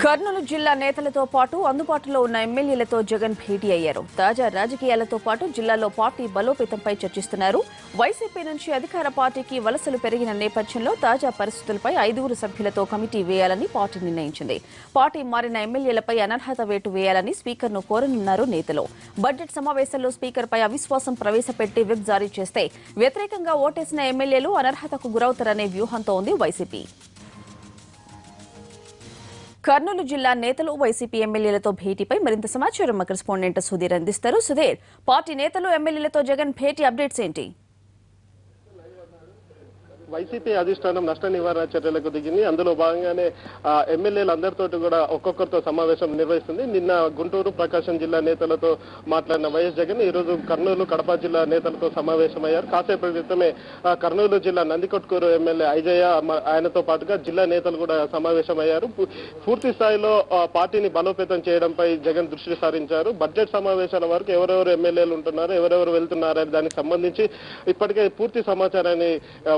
కర్నూలు జిల్లా నేతలతో పాటు అందుబాటులో ఉన్న ఎమ్మెల్యేలతో జగన్ భేటీ అయ్యారు. తాజా రాజకీయాలతో పాటు జిల్లాలో పార్టీ బలోపేతంపై చర్చిస్తున్నారు. వైసీపీ నుంచి అధికార పార్టీకి వలసలు పెరిగిన నేపథ్యంలో తాజా పరిస్థితులపై 5 సభ్యులతో కమిటీ వేయాలని పార్టీ నిర్ణయించింది. పార్టీ మారిన ఎమ్మెల్యేలపై అనర్హత వేటు వేయాలని స్పీకర్ను కోరనున్నారు నేతలు. బడ్జెట్ సమావేశంలో స్పీకర్పై అవిశ్వాసం ప్రవేశపెట్టి విప్ జారీ చేస్తే వ్యతిరేకంగా ఓటేసిన ఎమ్మెల్యేలు అనర్హతకు గురవుతారనే వ్యూహంతో ఉంది వైసీపీ. కర్నూలు జిల్లా నేతలు వైసీపీ ఎమ్మెల్యేలతో భేటీపై మరింత సమాచారం మా కరెస్పాండెంట్ సుధీర్ అందిస్తారు. సుధీర్, పార్టీ నేతలు ఎమ్మెల్యేలతో జగన్ భేటీ అప్డేట్స్ ఏంటి? వైసీపీ అధిష్టానం నష్ట నివారణ చర్యలకు దిగింది. అందులో భాగంగానే ఎమ్మెల్యేలు అందరితో కూడా ఒక్కొక్కరితో సమావేశం నిర్వహిస్తుంది. నిన్న గుంటూరు, ప్రకాశం జిల్లా నేతలతో మాట్లాడిన వైఎస్ జగన్ ఈ రోజు కర్నూలు, కడప జిల్లా నేతలతో సమావేశమయ్యారు. కాసేపటి క్రితమే కర్నూలు జిల్లా నందికొట్కూరు ఎమ్మెల్యే ఐజయ్య ఆయనతో పాటుగా జిల్లా నేతలు కూడా సమావేశమయ్యారు. పూర్తి స్థాయిలో పార్టీని బలోపేతం చేయడంపై జగన్ దృష్టి సారించారు. బడ్జెట్ సమావేశాల వరకు ఎవరెవరు ఎమ్మెల్యేలు ఉంటున్నారు, ఎవరెవరు వెళ్తున్నారని దానికి సంబంధించి ఇప్పటికే పూర్తి సమాచారాన్ని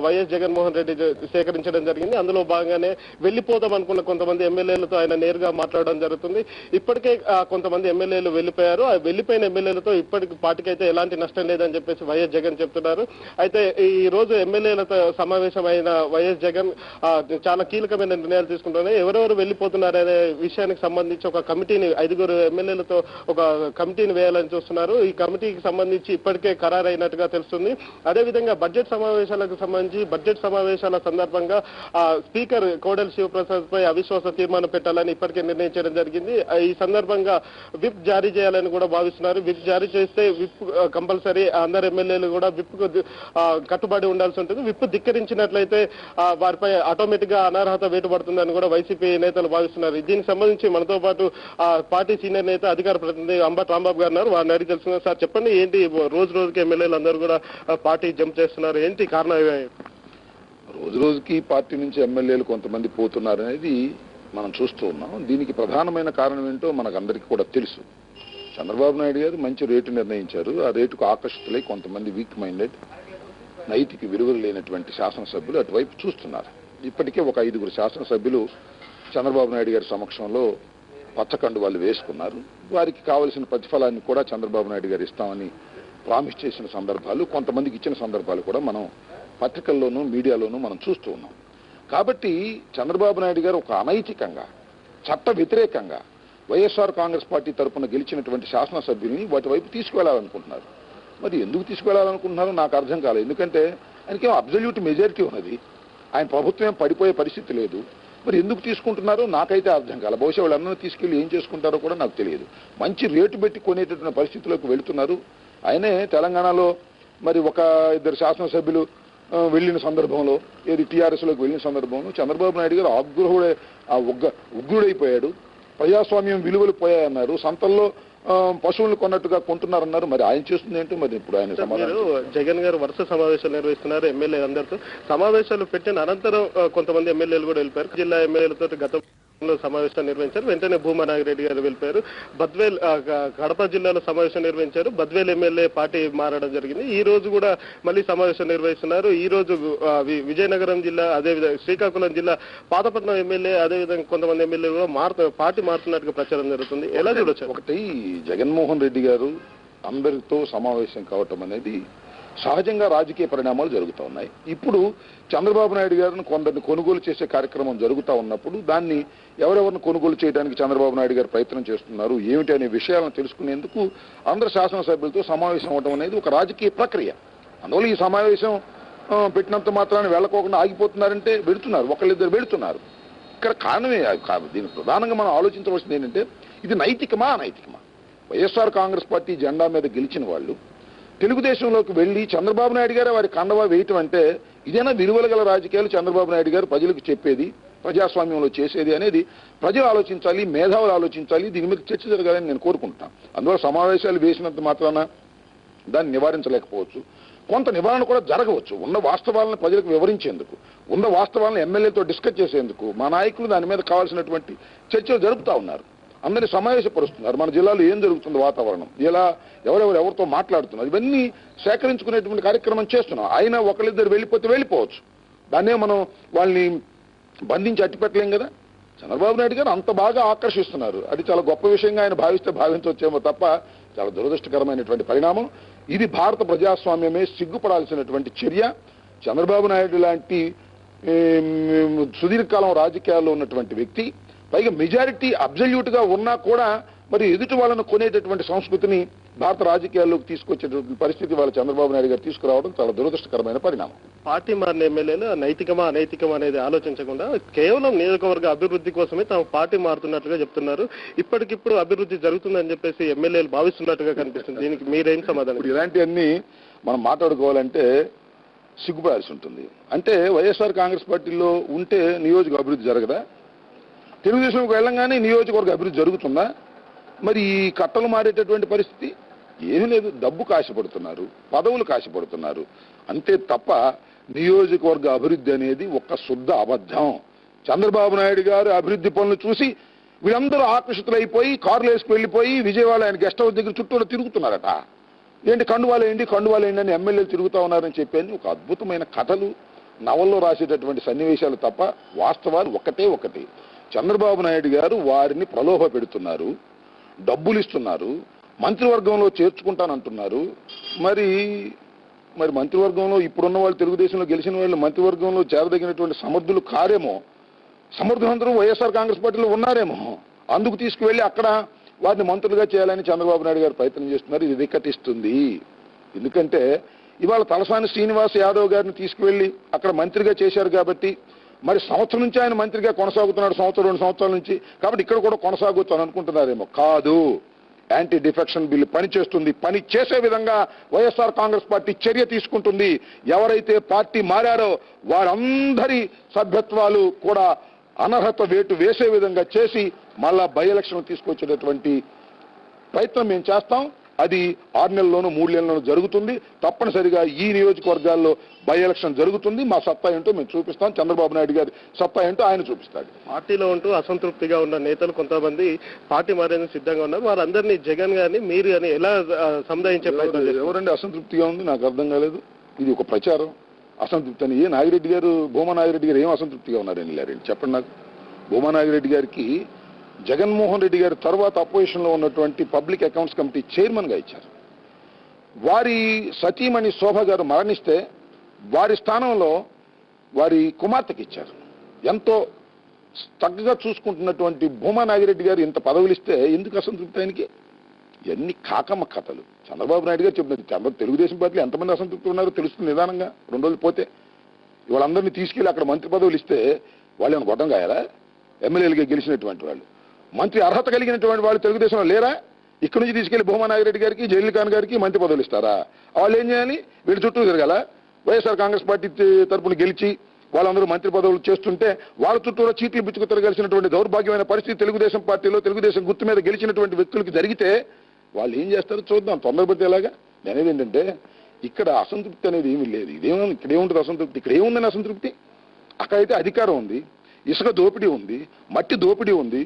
వైఎస్ జగన్మోహన్ రెడ్డి సేకరించడం జరిగింది. అందులో భాగంగానే వెళ్లిపోదాం అనుకున్న కొంతమంది ఎమ్మెల్యేలతో ఆయన నేరుగా మాట్లాడడం జరుగుతుంది. ఇప్పటికే కొంతమంది ఎమ్మెల్యేలు వెళ్లిపోయారు. ఆ వెళ్లిపోయిన ఎమ్మెల్యేలతో ఇప్పటికి పార్టీకైతే ఎలాంటి నష్టం లేదని చెప్పేసి వైఎస్ జగన్ చెప్తున్నారు. అయితే ఈ రోజు ఎమ్మెల్యేలతో సమావేశమైన వైఎస్ జగన్ చాలా కీలకమైన నిర్ణయాలు తీసుకుంటున్నారు. ఎవరెవరు వెళ్లిపోతున్నారనే విషయానికి సంబంధించి ఒక కమిటీని 5 ఎమ్మెల్యేలతో ఒక కమిటీని వేయాలని చూస్తున్నారు. ఈ కమిటీకి సంబంధించి ఇప్పటికే ఖరారైనట్టుగా తెలుస్తుంది. అదేవిధంగా బడ్జెట్ సమావేశాలకు సంబంధించి బడ్జెట్ సమావేశాల సందర్భంగా స్పీకర్ కోడెల శివప్రసాద్ పై అవిశ్వాస తీర్మానం పెట్టాలని ఇప్పటికే నిర్ణయించడం జరిగింది. ఈ సందర్భంగా విప్ జారీ చేయాలని కూడా భావిస్తున్నారు. విప్ జారీ చేస్తే విప్ కంపల్సరీ అందరు ఎమ్మెల్యేలు కూడా విప్ కట్టుబడి ఉండాల్సి ఉంటుంది. విప్ ధిక్కరించినట్లయితే వారిపై ఆటోమేటిక్ గా అనర్హత వేటుపడుతుందని కూడా వైసీపీ నేతలు భావిస్తున్నారు. దీనికి సంబంధించి మనతో పాటు పార్టీ సీనియర్ నేత అధికార ప్రతినిధి అంబటి రాంబాబు గారు ఉన్నారు. వారిని అడిగి తెలుసుకున్నారు. సార్ చెప్పండి, ఏంటి రోజు రోజుకి ఎమ్మెల్యేలు అందరూ కూడా పార్టీ జంప్ చేస్తున్నారు, ఏంటి కారణం? రోజు రోజుకి పార్టీ నుంచి ఎమ్మెల్యేలు కొంతమంది పోతున్నారు అనేది మనం చూస్తూ ఉన్నాం. దీనికి ప్రధానమైన కారణం ఏంటో మనకు అందరికీ కూడా తెలుసు. చంద్రబాబు నాయుడు గారు మంచి రేటు నిర్ణయించారు. ఆ రేటుకు ఆకర్షితులై కొంతమంది వీక్ మైండెడ్, నైతిక విలువలు లేనటువంటి శాసనసభ్యులు అటువైపు చూస్తున్నారు. ఇప్పటికే ఒక 5 శాసనసభ్యులు చంద్రబాబు నాయుడు గారి సమక్షంలో పచ్చకండు వాళ్ళు వేసుకున్నారు. వారికి కావలసిన ప్రతిఫలాన్ని కూడా చంద్రబాబు నాయుడు గారు ఇస్తామని ప్రామిస్ చేసిన సందర్భాలు, కొంతమందికి ఇచ్చిన సందర్భాలు కూడా మనం పత్రికల్లోనూ మీడియాలోనూ మనం చూస్తూ ఉన్నాం. కాబట్టి చంద్రబాబు నాయుడు గారు ఒక అనైతికంగా, చట్ట వ్యతిరేకంగా వైఎస్ఆర్ కాంగ్రెస్ పార్టీ తరఫున గెలిచినటువంటి శాసనసభ్యుల్ని వాటి వైపు తీసుకువెళ్లాలనుకుంటున్నారు. మరి ఎందుకు తీసుకువెళ్లాలనుకుంటున్నారో నాకు అర్థం కాలేదు. ఎందుకంటే ఆయనకేమో అబ్జల్యూట్ మెజారిటీ ఉన్నది, ఆయన ప్రభుత్వం పడిపోయే పరిస్థితి లేదు. మరి ఎందుకు తీసుకుంటున్నారో నాకైతే అర్థం కాలేదు. బహుశా వాళ్ళందరూ తీసుకెళ్లి ఏం చేసుకుంటారో కూడా నాకు తెలియదు. మంచి రేటు పెట్టి కొనేటటువంటి పరిస్థితిలోకి వెళుతున్నారు. ఆయనే తెలంగాణలో మరి ఒక 2 శాసనసభ్యులు వెళ్ళిన సందర్భంలో, ఏది టీఆర్ఎస్లోకి వెళ్ళిన సందర్భంలో చంద్రబాబు నాయుడు గారు ఉగ్రుడైపోయాడు. ప్రజాస్వామ్యం విలువలు పోయాయన్నారు. సంతల్లో పశువులు కొన్నట్టుగా కొంటున్నారన్నారు. మరి ఆయన చేస్తుంది ఏంటో మరి ఇప్పుడు ఆయన జగన్ గారు వరుస సమావేశాలు నిర్వహిస్తున్నారు. ఎమ్మెల్యే అందరితో సమావేశాలు పెట్టిన అనంతరం కొంతమంది ఎమ్మెల్యేలు కూడా వెళ్ళిపోయారు. జిల్లా ఎమ్మెల్యేలతో గత సమావేశం నిర్వహించారు. వెంటనే భూమా నాగిరెడ్డి గారు వెళ్ళిపోయారు. బద్వేల్ కడప జిల్లాలో సమావేశం నిర్వహించారు. బద్వేల్ ఎమ్మెల్యే పార్టీ మారడం జరిగింది. ఈ రోజు కూడా మళ్ళీ సమావేశం నిర్వహిస్తున్నారు. ఈ రోజు విజయనగరం జిల్లా, అదేవిధంగా శ్రీకాకుళం జిల్లా పాతపట్నం ఎమ్మెల్యే, అదేవిధంగా కొంతమంది ఎమ్మెల్యేలు కూడా పార్టీ మారుతున్నట్టుగా ప్రచారం జరుగుతుంది. ఎలా చూడొచ్చు? ఒకటి, జగన్మోహన్ రెడ్డి గారు అందరితో సమావేశం కావటం అనేది సహజంగా రాజకీయ పరిణామాలు జరుగుతూ ఉన్నాయి. ఇప్పుడు చంద్రబాబు నాయుడు గారిని కొందరిని కొనుగోలు చేసే కార్యక్రమం జరుగుతూ ఉన్నప్పుడు దాన్ని ఎవరెవరిని కొనుగోలు చేయడానికి చంద్రబాబు నాయుడు గారు ప్రయత్నం చేస్తున్నారు, ఏమిటి అనే విషయాలను తెలుసుకునేందుకు అందరు శాసనసభ్యులతో సమావేశం అవడం అనేది ఒక రాజకీయ ప్రక్రియ. అందువల్ల ఈ సమావేశం పెట్టినంత మాత్రాన్ని వెళ్ళకోకుండా ఆగిపోతున్నారంటే వెళుతున్నారు, ఒకళ్ళిద్దరు వెళుతున్నారు. ఇక్కడ కారణమే దీనికి ప్రధానంగా మనం ఆలోచించవలసింది ఏంటంటే, ఇది నైతికమా అనైతికమా? వైఎస్ఆర్ కాంగ్రెస్ పార్టీ జెండా మీద గెలిచిన వాళ్ళు తెలుగుదేశంలోకి వెళ్లి చంద్రబాబు నాయుడు గారు వారి కండవా వేయటం అంటే ఇదేనా విలువలు గల రాజకీయాలు చంద్రబాబు నాయుడు గారు ప్రజలకు చెప్పేది, ప్రజాస్వామ్యంలో చేసేది అనేది ప్రజలు ఆలోచించాలి, మేధావులు ఆలోచించాలి. దీని మీద చర్చ జరగాలని నేను కోరుకుంటున్నాను. అందువల్ల సమావేశాలు వేసినంత మాత్రాన దాన్ని నివారించలేకపోవచ్చు. కొంత నివారణ కూడా జరగవచ్చు. ఉన్న వాస్తవాలను ప్రజలకు వివరించేందుకు, ఉన్న వాస్తవాలను ఎమ్మెల్యేతో డిస్కస్ చేసేందుకు మా నాయకులు దాని మీద కావాల్సినటువంటి చర్చలు జరుపుతా ఉన్నారు. అందరినీ సమావేశపరుస్తున్నారు. మన జిల్లాలో ఏం జరుగుతుంది, వాతావరణం ఎలా, ఎవరితో మాట్లాడుతున్నారు, ఇవన్నీ సేకరించుకునేటువంటి కార్యక్రమం చేస్తున్నాం. అయినా ఒకళ్ళిద్దరు వెళ్ళిపోతే వెళ్ళిపోవచ్చు. దాన్నే మనం వాళ్ళని బంధించి అట్టిపెట్టలేం కదా. చంద్రబాబు నాయుడు గారు అంత బాగా ఆకర్షిస్తున్నారు. అది చాలా గొప్ప విషయంగా ఆయన భావిస్తే భావించవచ్చేమో తప్ప చాలా దురదృష్టకరమైనటువంటి పరిణామం. ఇది భారత ప్రజాస్వామ్యమే సిగ్గుపడాల్సినటువంటి చర్య. చంద్రబాబు నాయుడు లాంటి సుదీర్ఘకాలం రాజకీయాల్లో ఉన్నటువంటి వ్యక్తి, పైగా మెజారిటీ అబ్జల్యూట్ గా ఉన్నా కూడా మరి ఎదుటి వాళ్ళను కొనేటటువంటి సంస్కృతిని భారత రాజకీయాల్లోకి తీసుకొచ్చేటువంటి పరిస్థితి వాళ్ళ చంద్రబాబు నాయుడు గారు తీసుకురావడం చాలా దురదృష్టకరమైన పరిణామం. పార్టీ మారిన ఎమ్మెల్యేలు నైతికమా అనైతికమా అనేది ఆలోచించకుండా కేవలం నియోజకవర్గ అభివృద్ధి కోసమే తమ పార్టీ మారుతున్నట్లుగా చెప్తున్నారు. ఇప్పటికిప్పుడు అభివృద్ధి జరుగుతుందని చెప్పేసి ఎమ్మెల్యేలు భావిస్తున్నట్టుగా కనిపిస్తుంది. దీనికి మీరేం సమాధానం? ఇలాంటివన్నీ మనం మాట్లాడుకోవాలంటే సిగ్గుపడాల్సి ఉంటుంది. అంటే వైఎస్ఆర్ కాంగ్రెస్ పార్టీలో ఉంటే నియోజక అభివృద్ధి జరగదా? తెలుగుదేశంకి వెళ్ళంగానే నియోజకవర్గ అభివృద్ధి జరుగుతుందా? మరి ఈ కట్టలు మారేటటువంటి పరిస్థితి ఏమీ లేదు. డబ్బు కాశపడుతున్నారు, పదవులు కాశపడుతున్నారు అంతే తప్ప నియోజకవర్గ అభివృద్ధి అనేది ఒక శుద్ధ అబద్ధం. చంద్రబాబు నాయుడు గారు అభివృద్ధి పనులు చూసి వీళ్ళందరూ ఆకర్షితులైపోయి కార్లు వేసుకు వెళ్ళిపోయి విజయవాడ ఆయన గెస్ట్ హౌస్ దగ్గర చుట్టూ తిరుగుతున్నారట. ఏంటి కండువాలేండి అని ఎమ్మెల్యేలు తిరుగుతా ఉన్నారని చెప్పి ఒక అద్భుతమైన కథలు నవల్లో రాసేటటువంటి సన్నివేశాలు తప్ప వాస్తవాలు ఒకటి. చంద్రబాబు నాయుడు గారు వారిని ప్రలోభ పెడుతున్నారు, డబ్బులు ఇస్తున్నారు, మంత్రివర్గంలో చేర్చుకుంటానంటున్నారు. మరి మంత్రివర్గంలో ఇప్పుడున్న వాళ్ళు, తెలుగుదేశంలో గెలిచిన వాళ్ళు మంత్రివర్గంలో చేరదగినటువంటి సమర్థులు కారేమో, సమర్థులందరూ వైఎస్ఆర్ కాంగ్రెస్ పార్టీలో ఉన్నారేమో, అందుకు తీసుకువెళ్ళి అక్కడ వారిని మంత్రులుగా చేయాలని చంద్రబాబు నాయుడు గారు ప్రయత్నం చేస్తున్నారు. ఇది వికటిస్తుంది. ఎందుకంటే ఇవాళ తలసాని శ్రీనివాస్ యాదవ్ గారిని తీసుకువెళ్ళి అక్కడ మంత్రిగా చేశారు కాబట్టి మరి సంవత్సరం నుంచి ఆయన మంత్రిగా కొనసాగుతున్నాడు, 2 సంవత్సరాల నుంచి. కాబట్టి ఇక్కడ కూడా కొనసాగొచ్చు అని అనుకుంటున్నారేమో. కాదు, యాంటీ డిఫెక్షన్ బిల్లు పనిచేస్తుంది. పని చేసే విధంగా వైఎస్ఆర్ కాంగ్రెస్ పార్టీ చర్య తీసుకుంటుంది. ఎవరైతే పార్టీ మారారో వారందరి సభ్యత్వాలు కూడా అనర్హత వేటు వేసే విధంగా చేసి మళ్ళా బై ఎలక్షన్ తీసుకొచ్చేటటువంటి ప్రయత్నం మేము చేస్తాం. అది 6 నెలల్లోనూ 3 నెలల్లోనూ జరుగుతుంది. తప్పనిసరిగా ఈ నియోజకవర్గాల్లో బై ఎలక్షన్ జరుగుతుంది. మా సత్తా ఏంటో మేము చూపిస్తాం. చంద్రబాబు నాయుడు గారి సత్తా ఏంటో ఆయన చూపిస్తాడు. పార్టీలో ఉంటూ అసంతృప్తిగా ఉన్న నేతలు కొంతమంది పార్టీ మారేందుకు సిద్ధంగా ఉన్నారు. వారందరినీ జగన్ గారిని మీరు అని ఎలా సముదాయించే ప్రయత్నం చేస్తారు? ఎవరండి అసంతృప్తిగా ఉంది? నాకు అర్థం కాలేదు. ఇది ఒక ప్రచారం. అసంతృప్తి అని నాగిరెడ్డి గారు, భూమా నాగిరెడ్డి గారు ఏం అసంతృప్తిగా ఉన్నారని లేరండి చెప్పండి నాకు. భూమా నాగిరెడ్డి గారికి జగన్మోహన్ రెడ్డి గారి తర్వాత అపోజిషన్ లో ఉన్నటువంటి పబ్లిక్ అకౌంట్స్ కమిటీ చైర్మన్ గా ఇచ్చారు. వారి సతీమణి శోభ గారు మరణిస్తే వారి స్థానంలో వారి కుమార్తెకి ఇచ్చారు. ఎంతో చక్కగా చూసుకుంటున్నటువంటి భూమా నాగిరెడ్డి గారు ఇంత పదవులు ఇస్తే ఎందుకు అసంతృప్తి ఆయనకి? ఇవన్నీ కాకమ్మ కథలు. చంద్రబాబు నాయుడు గారు చెప్పినది. తెలుగుదేశం పార్టీలో ఎంతమంది అసంతృప్తి ఉన్నారో తెలుస్తుంది నిదానంగా. 2 రోజులు పోతే వాళ్ళందరినీ తీసుకెళ్లి అక్కడ మంత్రి పదవులు ఇస్తే వాళ్ళు ఏమైనా గొడ్డం కాయాలా? ఎమ్మెల్యేలుగా గెలిచినటువంటి వాళ్ళు, మంత్రి అర్హత కలిగినటువంటి వాళ్ళు తెలుగుదేశంలో లేరా? ఇక్కడ నుంచి తీసుకెళ్లి భూమా నాగిరెడ్డి గారికి, జలీల్ ఖాన్ గారికి మంత్రి పదవులు ఇస్తారా? వాళ్ళు ఏం చేయాలి? వీళ్ళు చుట్టూ తిరగాల? వైఎస్ఆర్ కాంగ్రెస్ పార్టీ తరఫున గెలిచి వాళ్ళందరూ మంత్రి పదవులు చేస్తుంటే వాళ్ళ చుట్టూరా చీట్లు బిచ్చుకు తిరగాల్సినటువంటి దౌర్భాగ్యమైన పరిస్థితి తెలుగుదేశం పార్టీలో తెలుగుదేశం గుర్తు మీద గెలిచినటువంటి వ్యక్తులకు జరిగితే వాళ్ళు ఏం చేస్తారో చూద్దాం. తొందరపడితే ఎలాగా? అనేది ఏంటంటే ఇక్కడ అసంతృప్తి అనేది ఏమీ లేదు. ఇక్కడ ఏముంటుంది అసంతృప్తి? ఇక్కడ ఏముందని అసంతృప్తి? అక్కడైతే అధికారం ఉంది, ఇసుక దోపిడీ ఉంది, మట్టి దోపిడీ ఉంది,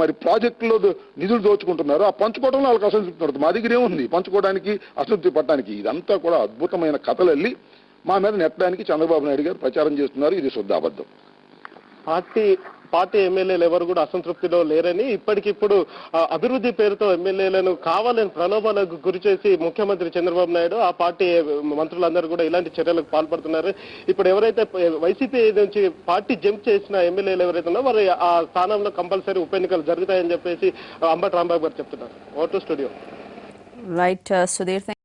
మరి ప్రాజెక్టులో నిధులు దోచుకుంటున్నారు. ఆ పంచుకోవడంలో వాళ్ళకి అసంతృప్తి ఉంటుంది. మా దగ్గర ఏముంది పంచుకోవడానికి, అసంతృప్తి పడడానికి? ఇదంతా కూడా అద్భుతమైన కథలు వెళ్ళి మా మీద నెట్టడానికి చంద్రబాబు నాయుడు గారు ప్రచారం చేస్తున్నారు. ఇది శుద్ధ అబద్ధం. పార్టీ ఎమ్మెల్యేలు ఎవరు కూడా అసంతృప్తిలో లేరని, ఇప్పటికిప్పుడు అభివృద్ధి పేరుతో ఎమ్మెల్యేలను కావాలని ప్రలోభాలకు గురి చేసి ముఖ్యమంత్రి చంద్రబాబు నాయుడు, ఆ పార్టీ మంత్రులందరూ కూడా ఇలాంటి చర్యలకు పాల్పడుతున్నారు. ఇప్పుడు ఎవరైతే వైసీపీ నుంచి పార్టీ జంప్ చేసిన ఎమ్మెల్యేలు ఎవరైతే ఉన్నారో వారు ఆ స్థానంలో కంపల్సరీ ఉప ఎన్నికలు జరుగుతాయని చెప్పేసి అంబటి రాంబాబు గారు చెప్తున్నారు. Vote studio. రైట్ సుధీర్.